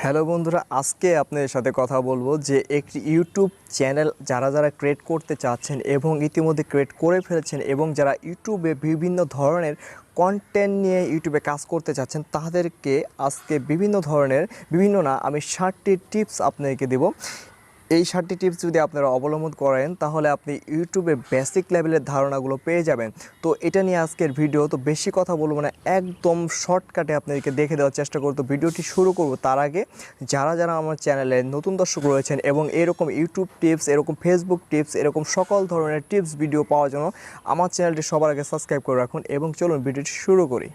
Hello বন্ধুরা, আজকে আপনাদের সাথে কথা বলবো যে একটি ইউটিউব চ্যানেল যারা ক্রিয়েট করতে চাচ্ছেন এবং ইতিমধ্যে ক্রিয়েট করে ফেলেছেন এবং যারা ইউটিউবে বিভিন্ন ধরনের কন্টেন্ট নিয়ে ইউটিউবে কাজ করতে চাচ্ছেন তাদেরকে আজকে আমি 7টি টিপস আপনাদেরকে দেব। এই 7টি টিপস যদি আপনারা অবলম্বন করেন তাহলে আপনি ইউটিউবে বেসিক লেভেলের ধারণাগুলো পেয়ে যাবেন। তো এটা নিয়ে আজকের ভিডিও, তো বেশি কথা বলবো না, একদম শর্টকাটে আপনাদেরকে দেখে দেওয়ার চেষ্টা করব। তো ভিডিওটি শুরু করব তার আগে যারা আমার চ্যানেলে নতুন দর্শক রয়েছেন এবং এরকম ইউটিউব টিপস, এরকম ফেসবুক টিপস, এরকম সকল ধরনের টিপস ভিডিও পাওয়ার জন্য আমার চ্যানেলটি সবার আগে সাবস্ক্রাইব করে রাখুন এবং চলুন ভিডিওটি শুরু করি।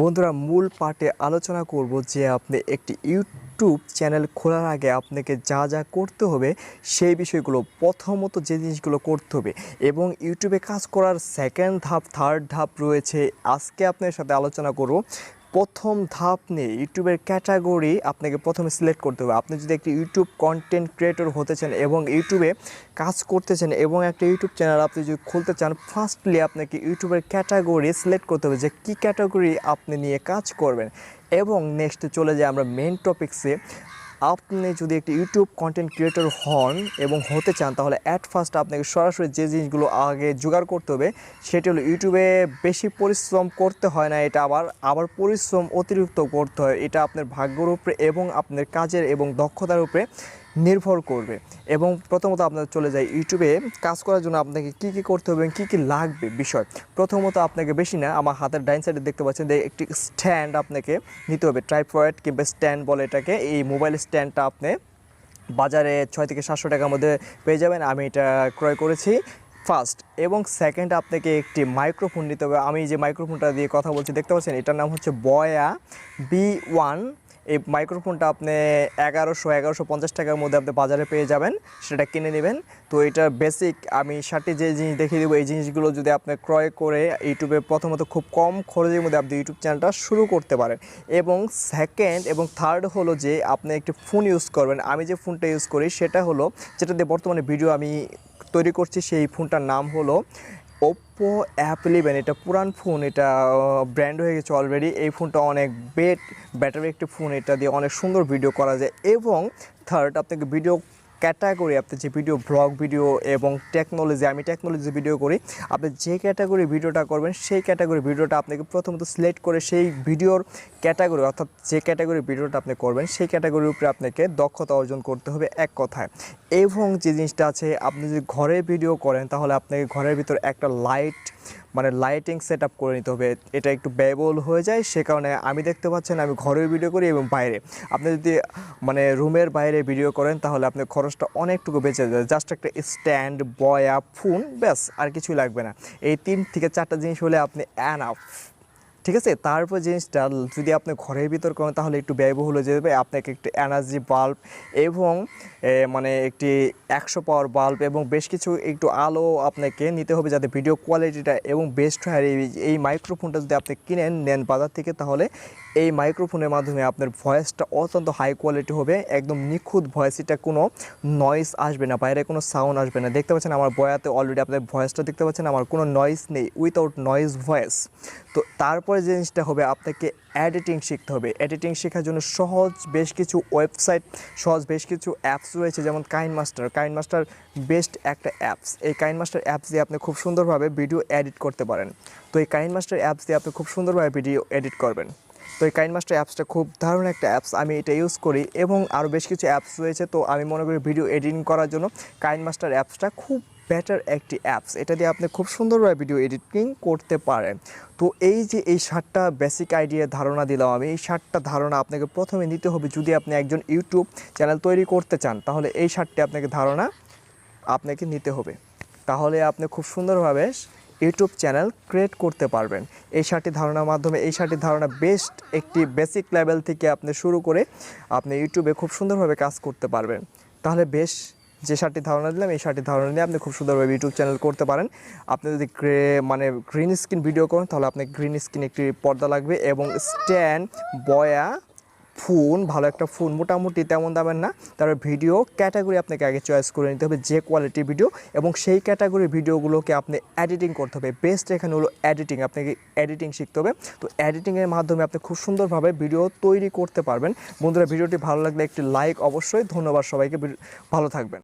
বন্ধুরা, মূল পার্টে আলোচনা করব যে আপনি একটি ইউটিউব চ্যানেল খোলার আগে আপনাকে যা করতে হবে সেই বিষয়গুলো, প্রথমত যে জিনিসগুলো করতে হবে এবং ইউটিউবে কাজ করার সেকেন্ড ধাপ, থার্ড ধাপ রয়েছে, আজকে আপনার সাথে আলোচনা করব। প্রথম ধাপ নিয়ে ইউটিউবের ক্যাটাগরি আপনাকে প্রথমে সিলেক্ট করতে হবে। আপনি যদি একটি ইউটিউব কন্টেন্ট ক্রিয়েটর হতে চান এবং ইউটিউবে কাজ করতে চান এবং একটা ইউটিউব চ্যানেল আপনি যদি খুলতে চান, ফার্স্টলি আপনাকে ইউটিউবের ক্যাটাগরি সিলেক্ট করতে হবে যে কী ক্যাটাগরি আপনি নিয়ে কাজ করবেন। এবং নেক্সট চলে যাই আমরা মেন টপিক্সে। আপনি যদি একটি ইউটিউব কন্টেন্ট ক্রিয়েটর হন এবং হতে চান তাহলে অ্যাট ফার্স্ট আপনাকে সরাসরি যে জিনিসগুলো আগে জোগাড় করতে হবে সেটি হলো, ইউটিউবে বেশি পরিশ্রম করতে হয় না, এটা আবার পরিশ্রম অতিরিক্ত করতে হয়। এটা আপনার ভাগ্যের উপরে এবং আপনার কাজের এবং দক্ষতার উপরে নির্ভর করবে। এবং প্রথমত আপনার চলে যায় ইউটিউবে কাজ করার জন্য আপনাকে কী করতে হবে এবং কী লাগবে বিষয়। প্রথমত আপনাকে বেশি না, আমার হাতের ডাইন সাইডে দেখতে পাচ্ছেন যে একটি স্ট্যান্ড আপনাকে নিতে হবে। ট্রাইপয়েড কিংবা স্ট্যান্ড বলে এটাকে। এই মোবাইল স্ট্যান্ডটা আপনি বাজারে 6 থেকে 700 টাকার মধ্যে পেয়ে যাবেন। আমি এটা ক্রয় করেছি ফার্স্ট। এবং সেকেন্ড আপনাকে একটি মাইক্রোফোন নিতে হবে। আমি যে মাইক্রোফোনটা দিয়ে কথা বলছি দেখতে পাচ্ছেন, এটার নাম হচ্ছে বয়া B1। এই মাইক্রোফোনটা আপনি 1150 টাকার মধ্যে আপনি বাজারে পেয়ে যাবেন, সেটা কিনে নেবেন। তো এটা বেসিক আমি 7টি যে জিনিস দেখিয়ে দেবো, এই জিনিসগুলো যদি আপনি ক্রয় করে ইউটিউবে প্রথমত খুব কম খরচের মধ্যে আপনি ইউটিউব চ্যানেলটা শুরু করতে পারেন। এবং সেকেন্ড এবং থার্ড হলো যে আপনি একটি ফোন ইউজ করবেন। আমি যে ফোনটা ইউজ করি সেটা হলো, যেটা দিয়ে বর্তমানে ভিডিও আমি তৈরি করছি, সেই ফোনটার নাম হলো ওপ্পো F11। এটা পুরান ফোন, এটা ব্র্যান্ড হয়ে গেছে অলরেডি। এই ফোনটা অনেক ব্যাটারি একটি ফোন, এটা দিয়ে অনেক সুন্দর ভিডিও করা যায়। এবং থার্ড, আপনাকে ভিডিও ক্যাটাগরি, আপনি যে ভিডিও ব্লগ ভিডিও এবং টেকনোলজি, আমি টেকনোলজি ভিডিও করি, আপনি যে ক্যাটাগরি ভিডিওটা করবেন সেই ক্যাটাগরি ভিডিওটা আপনাকে প্রথমত সিলেক্ট করে সেই ভিডিওর ক্যাটাগরি, অর্থাৎ যে ক্যাটাগরি ভিডিওটা আপনি করবেন সেই ক্যাটাগরির উপরে আপনাকে দক্ষতা অর্জন করতে হবে এক কথায়। এবং যে জিনিসটা আছে, আপনি যদি ঘরে ভিডিও করেন তাহলে আপনাকে ঘরের ভিতর একটা লাইটিং সেট আপ করে নিতে হবে। এটা একটু ব্যয়বহুল হয়ে যায়, সে কারণে আমি দেখতে পাচ্ছেন আমি ঘরেও ভিডিও করি এবং বাইরে। আপনি যদি রুমের বাইরে ভিডিও করেন তাহলে আপনার খরচটা অনেকটুকু বেঁচে যায়। জাস্ট একটা স্ট্যান্ড, বয়া, ফোন, ব্যাস, আর কিছুই লাগবে না। এই 3 থেকে 4টা জিনিস হলে আপনি অ্যানাফ, ঠিক আছে। তারপর জিনিসটা যদি আপনি ঘরের ভিতর করেন তাহলে একটু ব্যয়বহুল হয়ে যাবে। আপনাকে একটি এনার্জি বাল্ব এবং একটি 100 পাওয়ার বাল্ব এবং বেশ কিছু একটু আলো আপনাকে নিতে হবে যাতে ভিডিও কোয়ালিটিটা এবং বেস্ট হয়। আর এই মাইক্রোফোনটা যদি আপনি নেন বাজার থেকে, তাহলে এই মাইক্রোফোনের মাধ্যমে আপনার ভয়েসটা অত্যন্ত হাই কোয়ালিটি হবে, একদম নিখুঁত ভয়েস। এটা কোনো নয়েজ আসবে না, বাইরে কোনো সাউন্ড আসবে না। দেখতে পাচ্ছেন আমার বয়াতে অলরেডি আপনার ভয়েসটা দেখতে পাচ্ছেন, আমার কোনো নয়েজ নেই, উইথাউট নয়েজ ভয়েস। তো তারপরে যে জিনিসটা হবে, আপনাকে এডিটিং শিখতে হবে। এডিটিং শেখার জন্য বেশ কিছু অ্যাপস রয়েছে, যেমন কাইনমাস্টার বেস্ট একটা অ্যাপস। এই কাইনমাস্টার অ্যাপস দিয়ে আপনি খুব সুন্দরভাবে ভিডিও এডিট করতে পারেন। তো এই কাইনমাস্টার অ্যাপস দিয়ে আপনি খুব সুন্দরভাবে ভিডিও এডিট করবেন। তো এই কাইনমাস্টার অ্যাপসটা খুব দারুণ একটা অ্যাপস, আমি এটা ইউজ করি। এবং আরও বেশ কিছু অ্যাপস রয়েছে, তো আমি মনে করি ভিডিও এডিটিং করার জন্য কাইনমাস্টার অ্যাপসটা খুব বেটার একটি অ্যাপস। এটা দিয়ে আপনি খুব সুন্দরভাবে ভিডিও এডিটিং করতে পারেন। তো এই যে এই 7টা বেসিক আইডিয়া ধারণা দিলাম আমি, এই 7টা ধারণা আপনাকে প্রথমে নিতে হবে। যদি আপনি একজন ইউটিউব চ্যানেল তৈরি করতে চান তাহলে এই 7টি ধারণা আপনাকে নিতে হবে, তাহলে আপনি খুব সুন্দরভাবে ইউটিউব চ্যানেল ক্রিয়েট করতে পারবেন। এই 7টি ধারণার মাধ্যমে, এই 7টি ধারণা বেস্ট একটি বেসিক লেভেল থেকে আপনি শুরু করে আপনি ইউটিউবে খুব সুন্দরভাবে কাজ করতে পারবেন। তাহলে যে 7টি ধারণা দিলাম, এই 7টি ধারণা নিয়ে আপনি খুব সুন্দরভাবে ইউটিউব চ্যানেল করতে পারেন। আপনি যদি গ্রিন স্ক্রিন ভিডিও করেন তাহলে আপনার গ্রিন স্ক্রিন একটি পর্দা লাগবে এবং স্ট্যান্ড, বয়া, ফোন, ভালো একটা ফোন, মোটামুটি তেমন দামের না। তারপর ভিডিও ক্যাটাগরি আপনাকে আগে চয়েস করে নিতে হবে, যে কোয়ালিটির ভিডিও, এবং সেই ক্যাটাগরির ভিডিওগুলোকে আপনি এডিটিং করতে হবে। বেস্ট এখানে হলো এডিটিং, আপনাকে এডিটিং শিখতে হবে। তো এডিটিংয়ের মাধ্যমে আপনি খুব সুন্দরভাবে ভিডিও তৈরি করতে পারবেন। বন্ধুরা, ভিডিওটি ভালো লাগলে একটি লাইক অবশ্যই। ধন্যবাদ সবাইকে, ভালো থাকবেন।